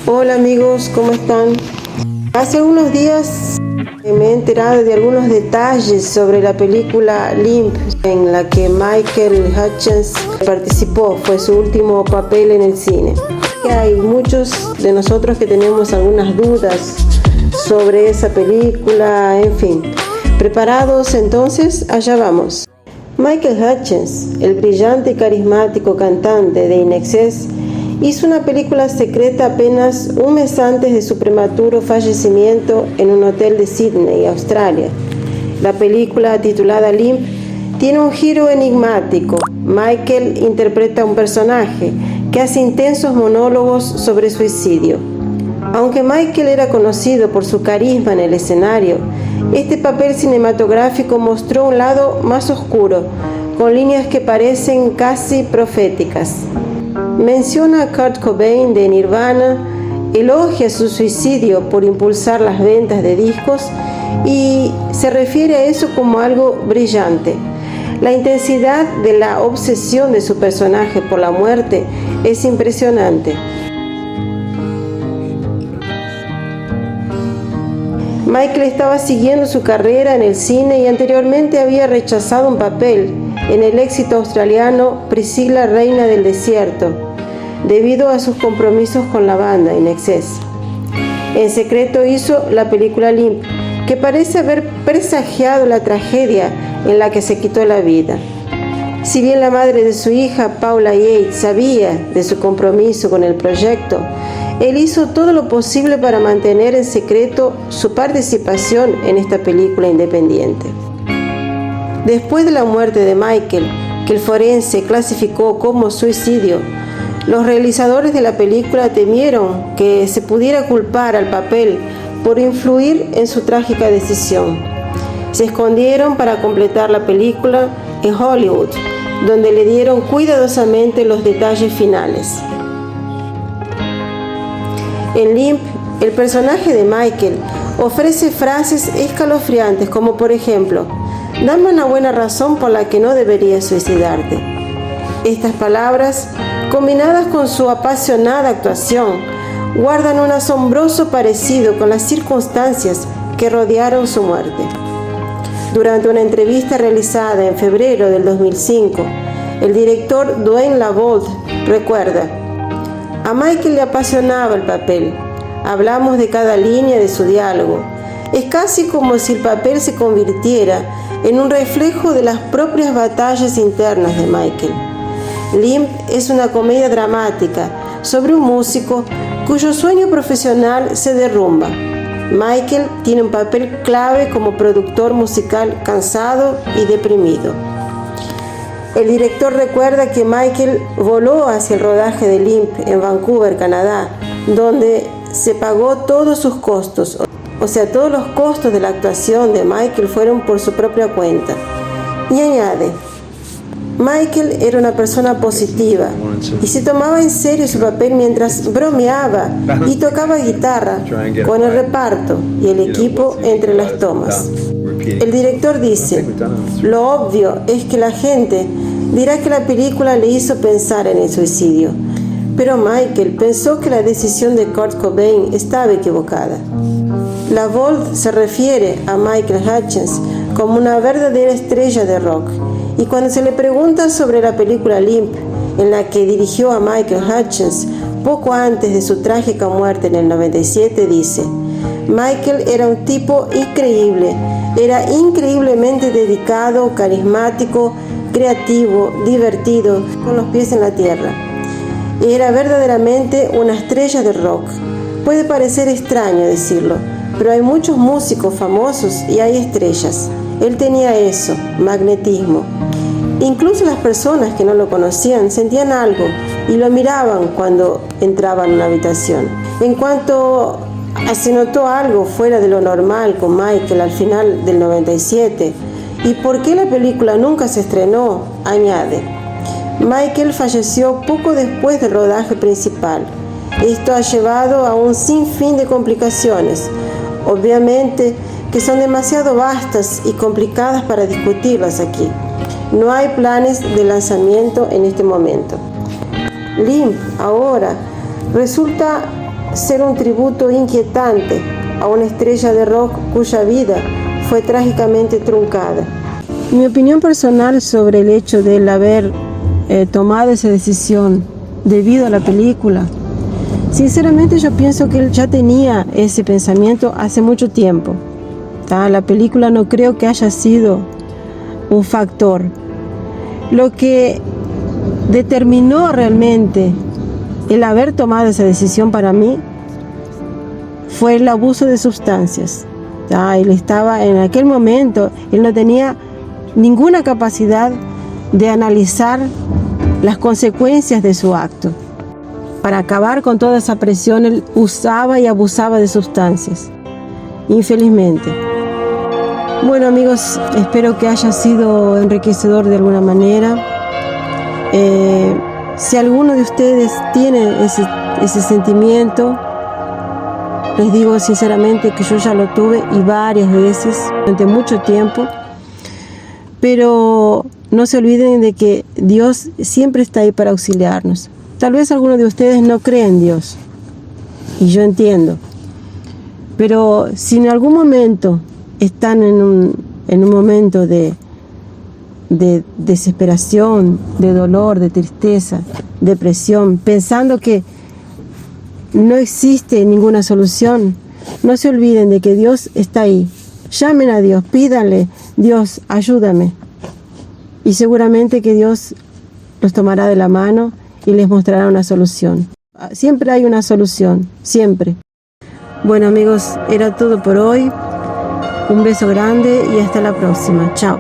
Hola amigos, ¿cómo están? Hace unos días me he enterado de algunos detalles sobre la película Limp, en la que Michael Hutchence participó. Fue su último papel en el cine. Hay muchos de nosotros que tenemos algunas dudas sobre esa película, en fin. ¿Preparados entonces? Allá vamos. Michael Hutchence, el brillante y carismático cantante de INXS, hizo una película secreta apenas un mes antes de su prematuro fallecimiento en un hotel de Sydney, Australia. La película, titulada Limp, tiene un giro enigmático. Michael interpreta a un personaje que hace intensos monólogos sobre suicidio. Aunque Michael era conocido por su carisma en el escenario, este papel cinematográfico mostró un lado más oscuro, con líneas que parecen casi proféticas. Menciona a Kurt Cobain de Nirvana, elogia su suicidio por impulsar las ventas de discos y se refiere a eso como algo brillante. La intensidad de la obsesión de su personaje por la muerte es impresionante. Michael estaba siguiendo su carrera en el cine y anteriormente había rechazado un papel en el éxito australiano Priscilla, Reina del Desierto, debido a sus compromisos con la banda INXS. En secreto hizo la película Limp, que parece haber presagiado la tragedia en la que se quitó la vida. Si bien la madre de su hija, Paula Yates, sabía de su compromiso con el proyecto, él hizo todo lo posible para mantener en secreto su participación en esta película independiente. Después de la muerte de Michael, que el forense clasificó como suicidio, los realizadores de la película temieron que se pudiera culpar al papel por influir en su trágica decisión. Se escondieron para completar la película en Hollywood, donde le dieron cuidadosamente los detalles finales. En Limp, el personaje de Michael ofrece frases escalofriantes como por ejemplo: «Dame una buena razón por la que no deberías suicidarte». Estas palabras, combinadas con su apasionada actuación, guardan un asombroso parecido con las circunstancias que rodearon su muerte. Durante una entrevista realizada en febrero del 2005, el director Duane LaVault recuerda: «A Michael le apasionaba el papel. Hablamos de cada línea de su diálogo. Es casi como si el papel se convirtiera en un reflejo de las propias batallas internas de Michael». Limp es una comedia dramática sobre un músico cuyo sueño profesional se derrumba. Michael tiene un papel clave como productor musical cansado y deprimido. El director recuerda que Michael voló hacia el rodaje de Limp en Vancouver, Canadá, donde se pagó todos sus costos. O sea, todos los costos de la actuación de Michael fueron por su propia cuenta. Y añade: Michael era una persona positiva y se tomaba en serio su papel mientras bromeaba y tocaba guitarra con el reparto y el equipo entre las tomas. El director dice: «Lo obvio es que la gente dirá que la película le hizo pensar en el suicidio, pero Michael pensó que la decisión de Kurt Cobain estaba equivocada». LaVault se refiere a Michael Hutchence como una verdadera estrella de rock, y cuando se le pregunta sobre la película Limp, en la que dirigió a Michael Hutchence poco antes de su trágica muerte en el 97, dice: «Michael era un tipo increíble, era increíblemente dedicado, carismático, creativo, divertido, con los pies en la tierra. Era verdaderamente una estrella de rock». Puede parecer extraño decirlo, pero hay muchos músicos famosos y hay estrellas. Él tenía eso, magnetismo. Incluso las personas que no lo conocían sentían algo y lo miraban cuando entraban en una habitación. En cuanto a si notó algo fuera de lo normal con Michael al final del 97 y por qué la película nunca se estrenó, añade: «Michael falleció poco después del rodaje principal. Esto ha llevado a un sinfín de complicaciones, obviamente que son demasiado vastas y complicadas para discutirlas aquí. No hay planes de lanzamiento en este momento». Limp ahora resulta ser un tributo inquietante a una estrella de rock cuya vida fue trágicamente truncada. Mi opinión personal sobre el hecho de él haber tomado esa decisión debido a la película, sinceramente yo pienso que él ya tenía ese pensamiento hace mucho tiempo. La película no creo que haya sido un factor. Lo que determinó realmente el haber tomado esa decisión para mí fue el abuso de sustancias. Él estaba en aquel momento, él no tenía ninguna capacidad de analizar las consecuencias de su acto. Para acabar con toda esa presión, él usaba y abusaba de sustancias, infelizmente. Bueno, amigos, espero que haya sido enriquecedor de alguna manera. Si alguno de ustedes tiene ese sentimiento, les digo sinceramente que yo ya lo tuve y varias veces, durante mucho tiempo. Pero no se olviden de que Dios siempre está ahí para auxiliarnos. Tal vez algunos de ustedes no creen en Dios, y yo entiendo. Pero si en algún momento están en un momento de desesperación, de dolor, de tristeza, depresión, pensando que no existe ninguna solución, no se olviden de que Dios está ahí. Llamen a Dios, pídanle: Dios, ayúdame. Y seguramente que Dios los tomará de la mano y les mostrará una solución. Siempre hay una solución, siempre. Bueno, amigos, era todo por hoy. Un beso grande y hasta la próxima. Chao.